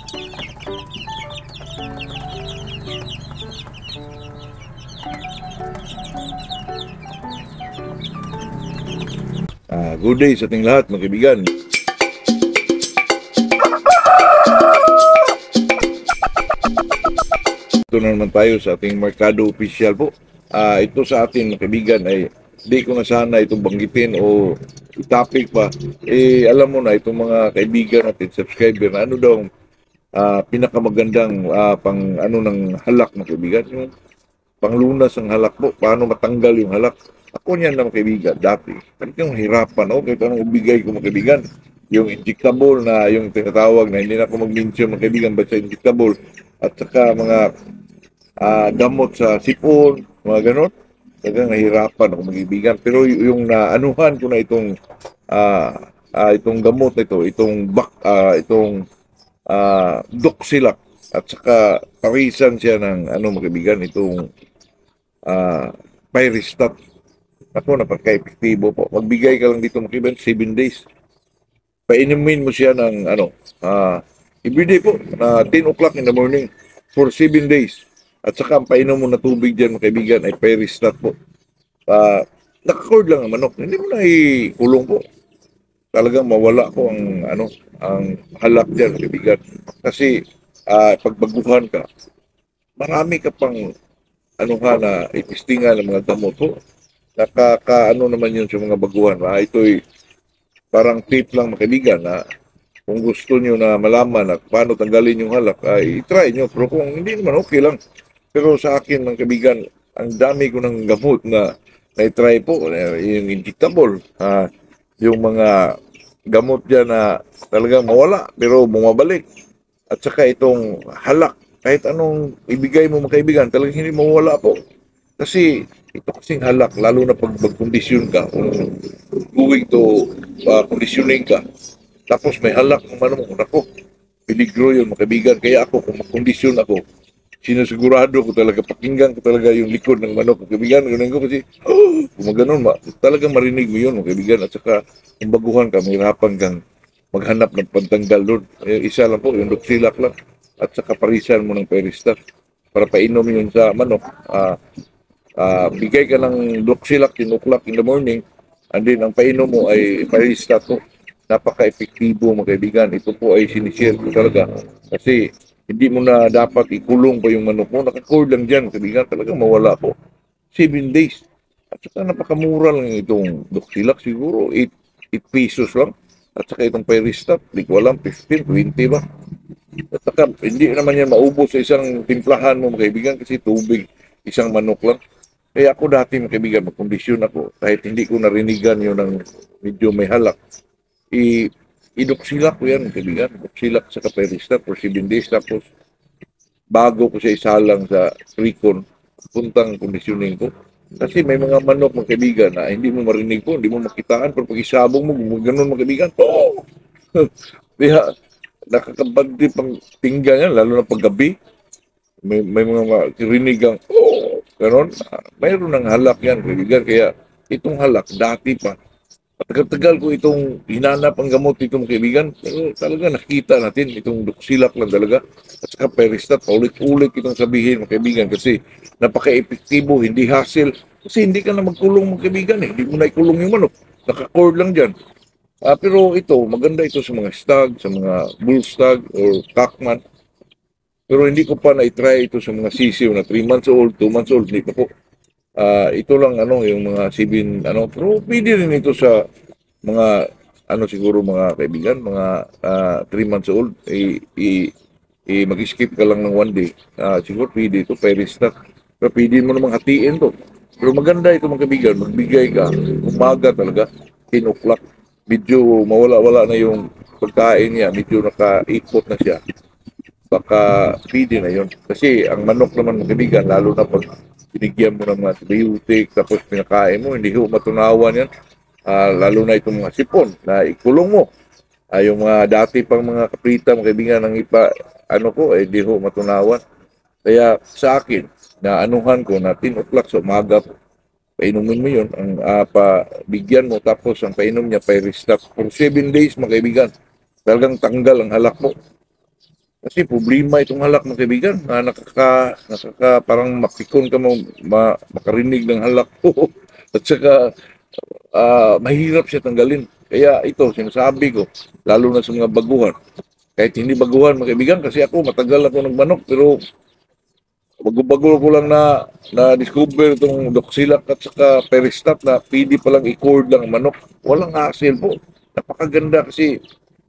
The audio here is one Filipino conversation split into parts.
Good day sa ating lahat, mga kaibigan. Ito na naman tayo sa ating Merkado Official po. Ito sa atin, mga kaibigan, ay di ko na sana itong banggitin o topic pa. Alam mo na itong mga kaibigan natin, subscriber, na ano daw pinakamagandang pang ano ng halak, mga kaibigan. Yung panglunas ng halak po, paano matanggal yung halak. Ako niyan na mga kaibigan, dati. Talagang hirapan, kahit anong ibigay ko, mga kaibigan. Yung injectable na, yung tinatawag na hindi na ako mag-mention, mga kaibigan, basta injectable. At saka mga gamot sa sipon, mga ganon. Talagang nahirapan ako, mga kaibigan. Pero yung naanuhan ko na itong gamot na ito, itong Doxylac. At saka parisan siya ng, mga kaibigan, itong Pyristat. Ako, napagka-epektibo po. Magbigay ka lang dito, mga kaibigan, 7 days. Painumin mo siya ng, everyday po, 10 o'clock in the morning for 7 days. At saka, ang painom mo na tubig dyan, mga kaibigan, ay Pyristat po. Nakacord lang ang manok. Hindi mo na ikulong po. Talagang mawala po ang halak dyan, mga kaibigan. Kasi, pagbaguhan ka, marami ka pang, na itistingan ng mga gamot po. Nakakaano naman yun sa mga baguhan. Ito'y parang tip lang, mga kaibigan, na kung gusto nyo na malaman at paano tanggalin yung halak, ay try nyo. Pero kung hindi naman, okay lang. Pero sa akin, mga kaibigan, ang dami ko ng gamot na na-try po, yung injectable, yung mga gamot dyan na talagang mawala, pero bumabalik. At saka itong halak, kahit anong ibigay mo, mga kaibigan, talagang hindi mawala po. Kasi ito kasing halak, lalo na pag mag-kondisyon ka, going to conditioning ka, tapos may halak ng manok, ako, peligro yun, mga kaibigan. Kaya ako, kung mag-kondisyon ako, sinusigurado ko talaga, pakinggan ko talaga yung likod ng manok, mga kaibigan. Ganun ko kasi, kung maganon, talagang marinig mo yun, mga kaibigan. At saka, kung baguhan ka, mahirapan kang maghanap ng pantanggal doon. Isa lang po, yung Doxylac lang. At saka parisan mo ng Pyristat para painom yun sa manok. Bigay ka ng Doxylac 10 o'clock in the morning, and then ang painom mo ay Pyristat po. Napaka-epektibo, mga kaibigan. Ito po ay sinishare ko talaga kasi hindi mo na dapat ikulong pa yung manok mo. Nakacord lang dyan, kaibigan. Talagang mawala po. 7 days. At saka napakamura lang itong Doxylac. Siguro 8 pesos lang. At saka itong Pyristat, di ko alam, 15, 20 ba? At saka hindi naman yan maubos sa isang timplahan mo, mga kaibigan, kasi tubig, isang manok lang. Kaya ako dati, mga kaibigan, magkondisyon ako, kahit hindi ko narinigan yun ng medyo may halak, i-Doxylac ko yan, mga kaibigan. Doxylac sa Pyristat for 7 days, tapos bago ko siya isalang sa Recon, puntang conditioning ko. Kasi may mga manok, mga kaibigan, na hindi mo marinig po, hindi mo makitaan, pero pag isabong mo, ganun, mga kaibigan, Kaya nakakabagdi pang tingga yan, lalo na paggabi. May mga rinig ang, ganon. Mayroon ng halak yan, kaibigan. Kaya itong halak, dati pa, tagal-tagal ko itong hinanap ang gamot itong kaibigan. Pero talaga nakita natin itong Doxylac lang talaga. At saka Pyristat, paulit-ulit itong sabihin, mga kaibigan, kasi napaka-epektibo, hindi hassle. Kasi hindi ka na magkulong, mga kaibigan. Hindi mo na ikulong yung manok. Naka-cord lang dyan. Pero ito, maganda ito sa mga stag, sa mga bull stag or cockman. Pero hindi ko pa na-try ito sa mga sisiw na 3 months old, 2 months old, hindi pa po. Ito lang yung mga 7, pero pwede rin ito sa mga, siguro mga kaibigan, mga 3 months old, mag-skip ka lang ng 1 day. Siguro pwede ito, Pyristat. Pero pwede mo namang hatiin to. Pero maganda ito, mga kaibigan, magbigay ka, umaga talaga, 10 o'clock. Medyo mawala-wala na yung pagkain niya, medyo nakaikot na siya. Baka pwede na yun. Kasi ang manok naman, mga kaibigan, lalo na pag binigyan mo ng mga antibiotic, tapos pinakain mo, hindi ko matunawan yan. Lalo na itong mga sipon na ikulong mo. Yung mga dati pang mga kaprita, mga kaibigan, ng hindi ko matunawan. Kaya sa akin, na anuhan ko na 10 o'clock sa umaga, painumin mo yun, bigyan mo, tapos ang painom niya, Pyristat. For 7 days, mga kaibigan, talagang tanggal ang halak mo. Kasi problema itong halak mga kaibigan, na parang mapikon ka makarinig ng halak ko. At saka mahirap siya tanggalin. Kaya ito, sinasabi ko, lalo na sa mga baguhan. Kahit hindi baguhan mga kaibigan, kasi ako matagal ako nagmanok, pero bago-bago ko lang na-discover itong Doxilak at saka Peristat na pwede palang i-cord lang ang manok. Walang hassle po. Napakaganda kasi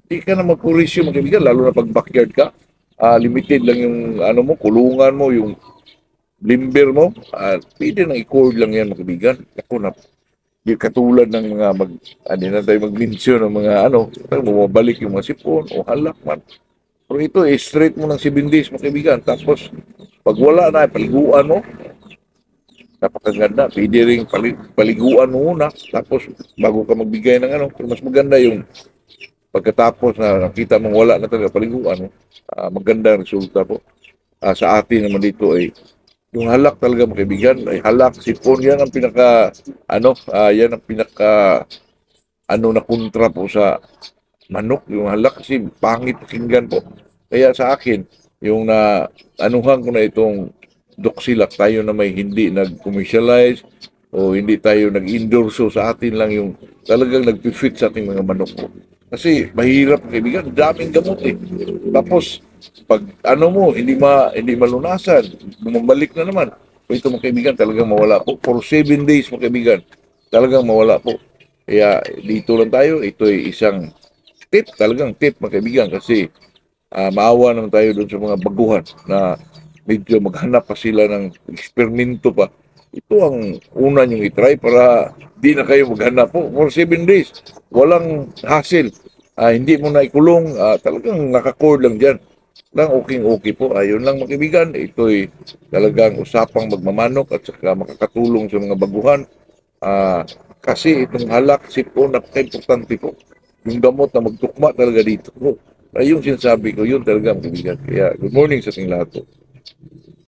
di ka na magpurisyo mga kaibigan, lalo na pag backyard ka. Limited lang yung ano mo, kulungan mo, yung limber mo. Pwede na i-cord lang yan mga kaibigan. Ako na, di katulad ng mga ano na tayo mag-mention ng mga ano, bumabalik yung mga sipon o halak man. Pero ito, straight mo ng 7 days mga kaibigan. Tapos, pag wala na, paliguan mo. Napakaganda. Pwede rin paliguan mo muna. Tapos, bago ka magbigay ng ano. Pero mas maganda yung pagkatapos na nakita mong wala na talaga paliguan mo. Maganda ang resulta po. Sa atin naman dito ay yung halak talaga mga kaibigan. Ay halak, sipon. Yan ang pinaka, yan ang pinaka, na kontra po sa manok, yung halak kasi pangit pakinggan po. Kaya sa akin, yung anuhan ko na itong Doxilak, tayo na may hindi nag-commercialize o hindi tayo nag-endorso, sa atin lang yung talagang nag-fit sa ating mga manok po. Kasi mahirap kaibigan, daming gamot eh. Tapos, pag mo, hindi malunasan, bumabalik na naman. O ito mga kaibigan, talagang mawala po. For 7 days mga kaibigan, talagang mawala po. Kaya dito lang tayo, ito ay isang talagang tip mga kaibigan, kasi maawa naman tayo doon sa mga baguhan na medyo maghanap pa sila ng eksperimento pa. Ito ang una niyong itry para di na kayo maghanap po for 7 days. Walang hassle. Hindi mo na ikulong, talagang nakacord lang dyan. Lang okay po. Ayun lang mga kaibigan. Ito'y talagang usapang magmamanok at saka makakatulong sa mga baguhan. Kasi itong halak, sipon, napaka-importante po. Yung gamot na magtukma talaga dito po. Yung sinasabi ko, yun talaga mga kaibigan. Kaya good morning sa ating lahat po.